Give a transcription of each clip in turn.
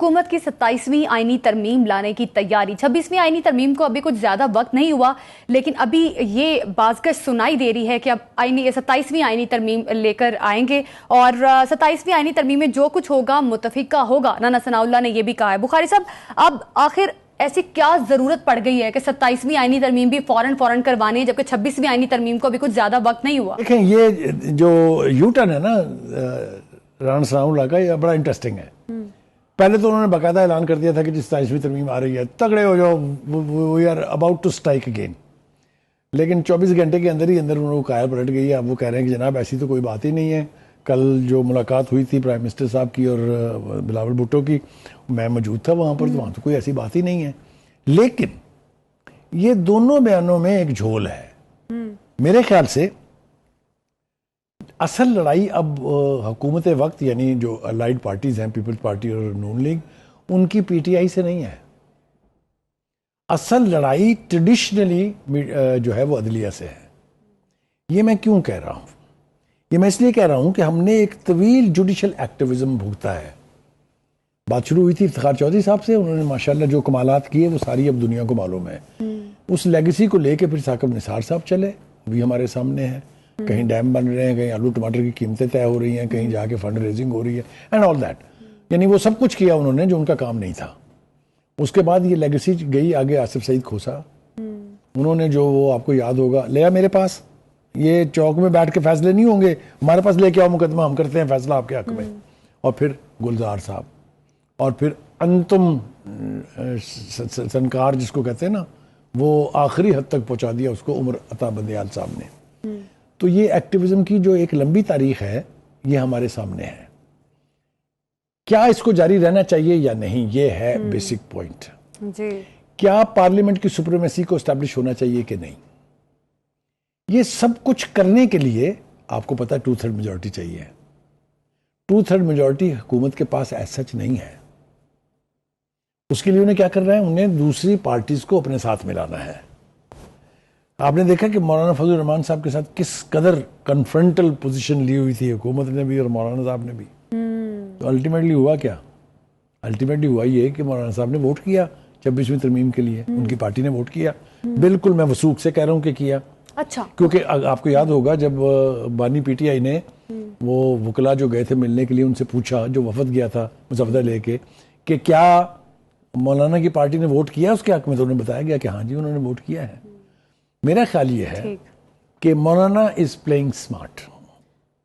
حکومت کی 27ویں آئینی ترمیم لانے کی تیاری. 26ویں آئینی ترمیم کو ابھی کچھ زیادہ وقت نہیں ہوا، لیکن ابھی یہ بازگشت سنائی دے رہی ہے کہ اب 27ویں آئینی ترمیم لے کر آئیں گے، اور 27ویں آئینی ترمیم میں جو کچھ ہوگا متفقہ ہوگا. رانا ثناء اللہ نے یہ بھی کہا ہے. بخاری صاحب، اب آخر ایسی کیا ضرورت پڑ گئی ہے کہ 27ویں آئینی ترمیم بھی فوراً کروانے، جبکہ 26ویں آئینی ترمیم کو ابھی کچھ زیادہ وقت نہیں ہوا؟ دیکھیں، یہ جو یو ٹرن ہے نا رانا ثناء اللہ کا، یہ بڑا انٹرسٹنگ ہے. پہلے تو انہوں نے باقاعدہ اعلان کر دیا تھا کہ جس 27ویں ترمیم آ رہی ہے تگڑے ہو جاؤ، we are about to strike again. لیکن 24 گھنٹے کے اندر ہی اندر انہوں کو قائل پلٹ گئی ہے. اب وہ کہہ رہے ہیں کہ جناب ایسی تو کوئی بات ہی نہیں ہے. کل جو ملاقات ہوئی تھی پرائم منسٹر صاحب کی اور بلاول بھٹو کی، میں موجود تھا وہاں پر، تو وہاں تو کوئی ایسی بات ہی نہیں ہے. لیکن یہ دونوں بیانوں میں ایک جھول ہے. میرے خیال سے اصل لڑائی اب حکومت وقت، یعنی جو الائیڈ پارٹیز ہیں، پیپلز پارٹی اور نون لیگ، ان کی پی ٹی آئی سے نہیں ہے. اصل لڑائی ٹریڈیشنلی جو ہے وہ عدلیہ سے ہے. یہ میں کیوں کہہ رہا ہوں؟ یہ میں اس لیے کہہ رہا ہوں کہ ہم نے ایک طویل جوڈیشل ایکٹیویزم بھگتا ہے. بات شروع ہوئی تھی افتخار چودھری صاحب سے، انہوں نے ماشاءاللہ جو کمالات کیے وہ ساری اب دنیا کو معلوم ہے. اس لیگیسی کو لے کے پھر ثاقب نثار صاحب چلے، بھی ہمارے سامنے ہے. کہیں ڈیم بن رہے ہیں، کہیں آلو ٹماٹر کی قیمتیں طے ہو رہی ہیں، کہیں جا کے فنڈ ریزنگ ہو رہی ہے، اینڈ آل دیٹ. یعنی وہ سب کچھ کیا انہوں نے جو ان کا کام نہیں تھا. اس کے بعد یہ لیگیسی گئی آگے آصف سعید کھوسا. انہوں نے جو، وہ آپ کو یاد ہوگا، لیا میرے پاس، یہ چوک میں بیٹھ کے فیصلے نہیں ہوں گے، ہمارے پاس لے کے آؤ مقدمہ، ہم کرتے ہیں فیصلہ آپ کے حق میں. اور پھر گلزار صاحب، اور پھر انتم سنکار جس کو کہتے ہیں نا، وہ آخری حد تک پہنچا دیا اس کو عمر عطا بندیال صاحب نے. تو یہ ایکٹیویزم کی جو ایک لمبی تاریخ ہے یہ ہمارے سامنے ہے. کیا اس کو جاری رہنا چاہیے یا نہیں، یہ ہے بیسک پوائنٹ. کیا پارلیمنٹ کی سپریمیسی کو اسٹیبلش ہونا چاہیے کہ نہیں؟ یہ سب کچھ کرنے کے لیے آپ کو پتا 2/3 میجورٹی چاہیے. 2/3 میجورٹی حکومت کے پاس ایز سچ نہیں ہے. اس کے لیے انہیں کیا کر رہے ہیں؟ انہیں دوسری پارٹیز کو اپنے ساتھ ملانا ہے. آپ نے دیکھا کہ مولانا فضل الرحمان صاحب کے ساتھ کس قدر کنفرنٹل پوزیشن لی ہوئی تھی حکومت نے بھی اور مولانا صاحب نے بھی. تو الٹیمیٹلی ہوا کیا؟ الٹیمیٹلی ہوا یہ کہ مولانا صاحب نے ووٹ کیا 26ویں ترمیم کے لیے، ان کی پارٹی نے ووٹ کیا. بالکل میں وثوق سے کہہ رہا ہوں کہ کیا. اچھا، کیونکہ آپ کو یاد ہوگا جب بانی پی ٹی آئی نے وہ وکلا جو گئے تھے ملنے کے لیے، ان سے پوچھا، جو وفد گیا تھا مسودہ لے کے، کہ کیا مولانا کی پارٹی نے ووٹ کیا اس کے حق میں، تو انہیں بتایا گیا کہ ہاں جی انہوں نے ووٹ کیا ہے. میرا خیال یہ ہے کہ مولانا از پلئنگ سمارٹ.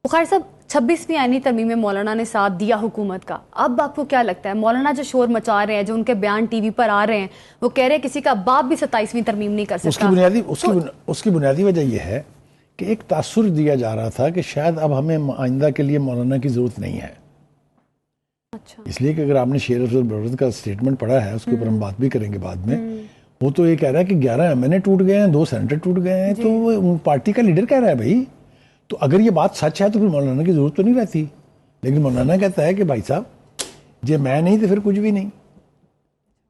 بخاری صاحب، 26ویں آئینی ترمیم میں مولانا نے ساتھ دیا حکومت کا. اب آپ کو کیا لگتا ہے مولانا جو شور مچا رہے ہیں، جو ان کے بیان ٹی وی پر آ رہے ہیں، وہ کہہ رہے ہیں کسی کا باپ بھی 27ویں ترمیم نہیں کر سکتا. اس کی بنیادی وجہ یہ ہے کہ ایک تاثر دیا جا رہا تھا کہ شاید اب ہمیں آئندہ کے لیے مولانا کی ضرورت نہیں ہے. اچھا، اس لیے کہ اگر آپ نے شیر افضل بروز کا سٹیٹمنٹ پڑھا ہے، اس کے اوپر ہم بات بھی کریں گے بعد میں، وہ تو یہ کہہ رہا ہے کہ 11 ایم این اے ٹوٹ گئے ہیں، 2 سینیٹر ٹوٹ گئے ہیں. تو وہ پارٹی کا لیڈر کہہ رہا ہے بھائی. تو اگر یہ بات سچ ہے تو پھر مولانا کی ضرورت تو نہیں رہتی. لیکن مولانا کہتا ہے کہ بھائی صاحب جی میں نہیں تو پھر کچھ بھی نہیں.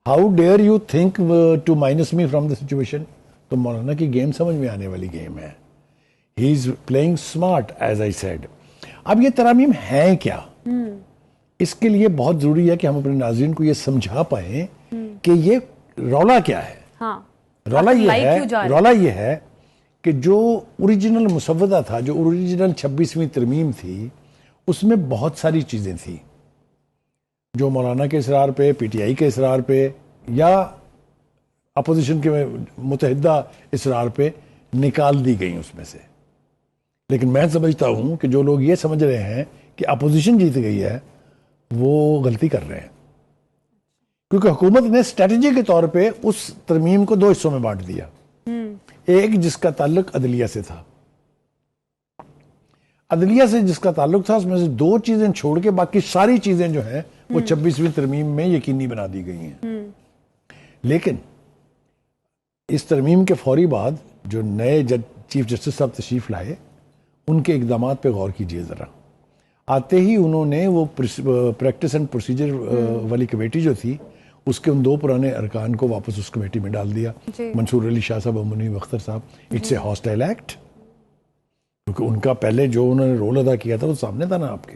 How dare you think to minus me from the situation. تو مولانا کی گیم سمجھ میں آنے والی گیم ہے. He is playing smart as I said. اب یہ ترامیم ہیں کیا؟ اس کے لیے بہت ضروری ہے کہ ہم اپنے ناظرین کو یہ سمجھا پائیں کہ یہ رولا کیا ہے. رولا یہ ہے کہ جو اوریجنل مسودہ تھا، جو اوریجنل 26ویں ترمیم تھی، اس میں بہت ساری چیزیں تھیں جو مولانا کے اصرار پہ، پی ٹی آئی کے اصرار پہ، یا اپوزیشن کے متحدہ اصرار پہ نکال دی گئیں اس میں سے. لیکن میں سمجھتا ہوں کہ جو لوگ یہ سمجھ رہے ہیں کہ اپوزیشن جیت گئی ہے، وہ غلطی کر رہے ہیں. کیونکہ حکومت نے اسٹریٹجی کے طور پہ اس ترمیم کو 2 حصوں میں بانٹ دیا. ایک جس کا تعلق عدلیہ سے تھا، عدلیہ سے جس کا تعلق تھا، اس میں سے 2 چیزیں چھوڑ کے باقی ساری چیزیں جو ہیں وہ 26ویں ترمیم میں یقینی بنا دی گئی ہیں. لیکن اس ترمیم کے فوری بعد جو نئے چیف جسٹس صاحب تشریف لائے، ان کے اقدامات پہ غور کیجئے ذرا. آتے ہی انہوں نے وہ پریکٹس اینڈ پروسیجر والی کمیٹی جو تھی، اس کے ان 2 پرانے ارکان کو واپس اس کمیٹی میں ڈال دیا. منصور علی شاہ صاحب اور منیب اختر صاحب. اٹس اے ہاسٹائل ایکٹ، کیونکہ ان کا پہلے جو انہوں نے رول ادا کیا تھا وہ سامنے تھا نا آپ کے.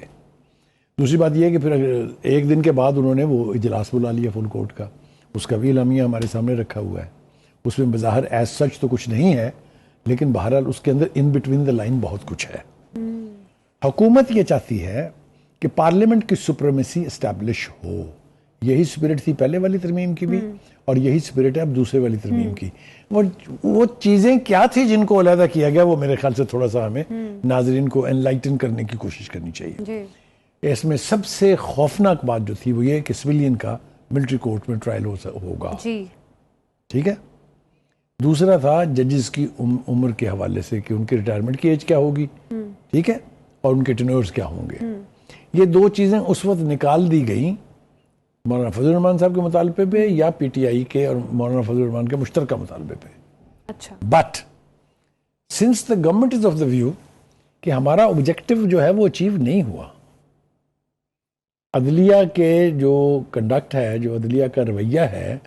دوسری بات یہ ہے کہ پھر ایک دن کے بعد انہوں نے وہ اجلاس بلا لیا فل کورٹ کا، اس کا بھی اعلامیہ ہمارے سامنے رکھا ہوا ہے. اس میں بظاہر ایز سچ تو کچھ نہیں ہے، لیکن بہرحال اس کے اندر ان بٹوین دا لائن بہت کچھ ہے. حکومت یہ چاہتی ہے کہ پارلیمنٹ کی سپریمیسی اسٹیبلش ہو. یہی سپرٹ تھی پہلے والی ترمیم کی بھی، اور یہی سپرٹ ہے اب دوسرے والی ترمیم کی. وہ چیزیں کیا تھی جن کو علیحدہ کیا گیا، وہ میرے خیال سے تھوڑا سا ہمیں ناظرین کو انلائٹن کرنے کی کوشش کرنی چاہیے. اس میں سب سے خوفناک بات جو تھی وہ یہ کہ سویلین کا ملٹری کورٹ میں ٹرائل ہوگا. ٹھیک ہے. دوسرا تھا ججز کی عمر کے حوالے سے کہ ان کی ریٹائرمنٹ کی ایج کیا ہوگی، ٹھیک ہے، اور ان کے ٹینیورز کیا ہوں گے. یہ دو چیزیں اس وقت نکال دی گئیں مولانا فضل الرحمان صاحب کے مطالبے پہ یا پی ٹی آئی کے اور مولانا فضل الرحمان کے مشترکہ مطالبے پہ. اچھا. But since the government is of the view کہ ہمارا آبجیکٹو جو ہے وہ اچیو نہیں ہوا، عدلیہ کے جو کنڈکٹ ہے، جو عدلیہ کا رویہ ہے،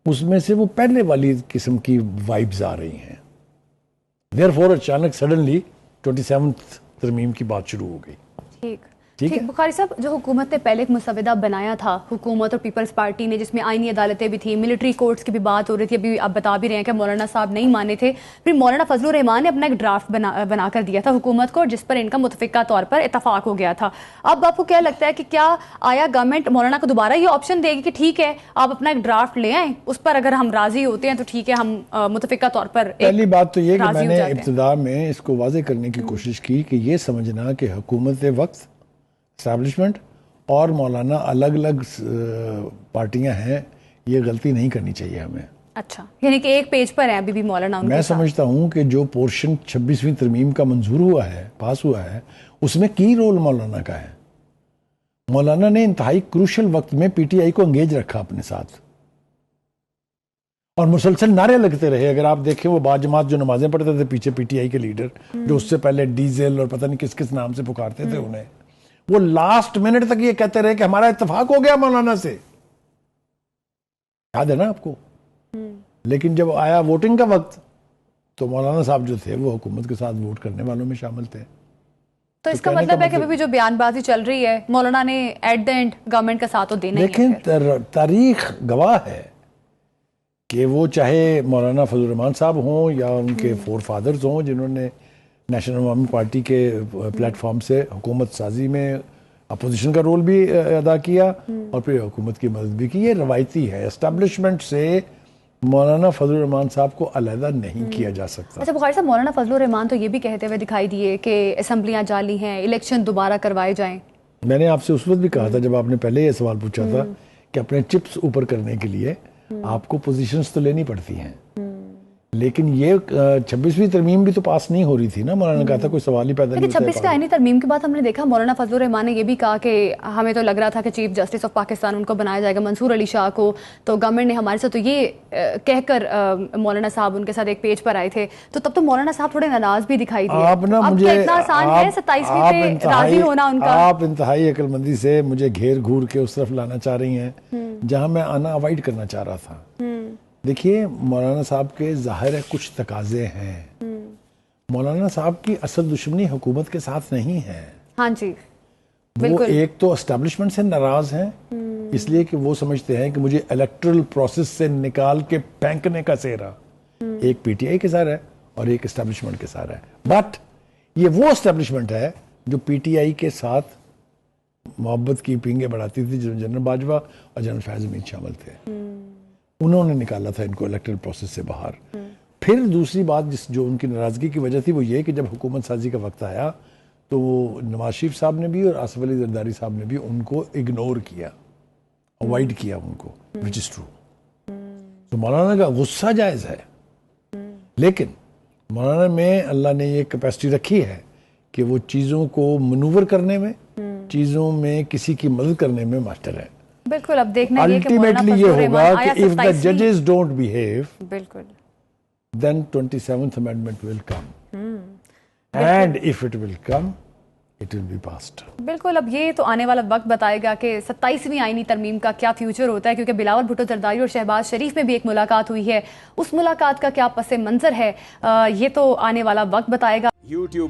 اس میں سے وہ پہلے والی قسم کی وائبز آ رہی ہیں. دیئرفور اچانک سڈنلی 27 ترمیم کی بات شروع ہو گئی. ٹھیک. بخاری صاحب، جو حکومت نے پہلے ایک مسودہ بنایا تھا، حکومت اور پیپلز پارٹی نے، جس میں آئینی عدالتیں بھی تھیں، ملٹری کورٹس کی بھی بات ہو رہی تھی، ابھی آپ بتا بھی رہے ہیں کہ مولانا صاحب نہیں مانے تھے، پھر مولانا فضل الرحمان نے اپنا ایک ڈرافٹ بنا کر دیا تھا حکومت کو، جس پر ان کا متفقہ طور پر اتفاق ہو گیا تھا. اب آپ کو کیا لگتا ہے کہ کیا آیا گورنمنٹ مولانا کو دوبارہ یہ آپشن دے گی کہ ٹھیک ہے آپ اپنا ایک ڈرافٹ لے آئیں، اس پر اگر ہم راضی ہوتے ہیں تو ٹھیک ہے، ہم متفقہ طور پر. پہلی بات تو یہ کہ میں نے ابتدا میں اس کو واضح کرنے کی کوشش کی کہ یہ سمجھنا کہ حکومت وقت، اسٹیبلشمنٹ اور مولانا الگ الگ پارٹیاں ہیں، یہ غلطی نہیں کرنی چاہیے ہمیں. اچھا، یعنی کہ ایک پیج پر ہیں ابھی بھی مولانا. میں سمجھتا ہوں کہ جو پورشن 26ویں ترمیم کا منظور ہوا ہے، پاس ہوا ہے، اس میں کی رول مولانا کا ہے. مولانا نے انتہائی کروشل وقت میں پی ٹی آئی کو انگیج رکھا اپنے ساتھ اور مسلسل نعرے لگتے رہے. اگر آپ دیکھیں وہ باجماعت جو نمازیں پڑھتے تھے پیچھے پی ٹی آئی کے لیڈر، جو اس سے پہلے ڈیزل اور پتہ نہیں کس کس نام سے پکارتے تھے انہیں، وہ لاسٹ منٹ تک یہ کہتے رہے کہ ہمارا اتفاق ہو گیا مولانا سے. یاد ہے نا آپ کو؟ لیکن جب آیا ووٹنگ کا وقت تو مولانا صاحب جو تھے وہ حکومت کے ساتھ ووٹ کرنے والوں میں شامل تھے. تو اس کا مطلب ہے کہ ابھی جو بیان بازی چل رہی ہے، مولانا نے ایٹ دا اینڈ گورنمنٹ کا ساتھ تو دینا ہی ہے. لیکن تاریخ گواہ ہے کہ وہ چاہے مولانا فضل الرحمان صاحب ہوں یا ان کے فور فادرز ہوں، جنہوں نے نیشنل عوامی پارٹی کے پلیٹ فارم سے حکومت سازی میں اپوزیشن کا رول بھی ادا کیا اور پھر حکومت کی مدد بھی کی. یہ روایتی ہے. اسٹیبلشمنٹ سے مولانا فضل الرحمان صاحب کو علیحدہ نہیں کیا جا سکتا. اچھا بخاری صاحب، مولانا فضل الرحمان تو یہ بھی کہتے ہوئے دکھائی دیے کہ اسمبلیاں جعلی ہیں، الیکشن دوبارہ کروائے جائیں. میں نے آپ سے اس وقت بھی کہا تھا جب آپ نے پہلے یہ سوال پوچھا تھا کہ اپنے چپس اوپر کرنے کے لیے آپ کو پوزیشنز تو لینی پڑتی ہیں، لیکن یہ 26ویں ترمیم بھی تو پاس نہیں ہو رہی تھی نا. مولانا نے کہا تھا کوئی سوال ہی پیدا نہیں ہوتا. 26ویں آئینی ترمیم کے بعد ہم نے دیکھا مولانا فضل الرحمان نے یہ بھی کہا کہ ہمیں تو لگ رہا تھا کہ چیف جسٹس آف پاکستان ان کو بنایا جائے گا، منصور علی شاہ کو، تو گورنمنٹ نے ہمارے ساتھ تو یہ کہہ کر مولانا صاحب ان کے ساتھ ایک پیج پر آئے تھے، تو تب تو مولانا صاحب تھوڑے ناراض بھی دکھائی دیے. اب کیا اتنا آسان ہے 27ویں پہ راضی ہونا ان کا؟ آپ انتہائی عقل مندی سے مجھے گھیر گھور کے اس طرف لانا چاہ رہی ہیں جہاں میں آنا اوائڈ کرنا چاہ رہا تھا. دیکھیے مولانا صاحب کے ظاہر ہے کچھ تقاضے ہیں. مولانا صاحب کی اصل دشمنی حکومت کے ساتھ نہیں ہے. ہاں جی، وہ ایک تو اسٹیبلشمنٹ سے ناراض ہیں اس لیے کہ وہ سمجھتے ہیں کہ مجھے الیکٹرل پروسیس سے نکال کے پھینکنے کا سہرا ایک پی ٹی آئی کے ساتھ ہے اور ایک اسٹیبلشمنٹ کے ساتھ ہے. بٹ یہ وہ اسٹیبلشمنٹ ہے جو پی ٹی آئی کے ساتھ محبت کی پینگیں بڑھاتی تھی، جو جنرل باجوہ اور جنرل فیض امین شامل تھے. انہوں نے نکالا تھا ان کو الیکٹرل پروسیس سے باہر. پھر دوسری بات جو ان کی ناراضگی کی وجہ تھی وہ یہ کہ جب حکومت سازی کا وقت آیا تو نواز شریف صاحب نے بھی اور آصف علی زرداری صاحب نے بھی ان کو اگنور کیا، اوائڈ کیا ان کو، which is true. تو مولانا کا غصہ جائز ہے، لیکن مولانا میں اللہ نے یہ کیپیسٹی رکھی ہے کہ وہ چیزوں کو منور کرنے میں، چیزوں میں کسی کی مدد کرنے میں ماسٹر ہے. بالکل. اب دیکھنا الٹیمیٹلی یہ ہوگا کہ if the judges don't behave, بالکل, then 27th amendment will come. And if it will come, it will be passed. بالکل. اب یہ تو آنے والا وقت بتائے گا کہ 27ویں آئینی ترمیم کا کیا فیوچر ہوتا ہے، کیونکہ بلاول بھٹو زرداری اور شہباز شریف میں بھی ایک ملاقات ہوئی ہے. اس ملاقات کا کیا پس منظر ہے یہ تو آنے والا وقت بتائے گا. YouTube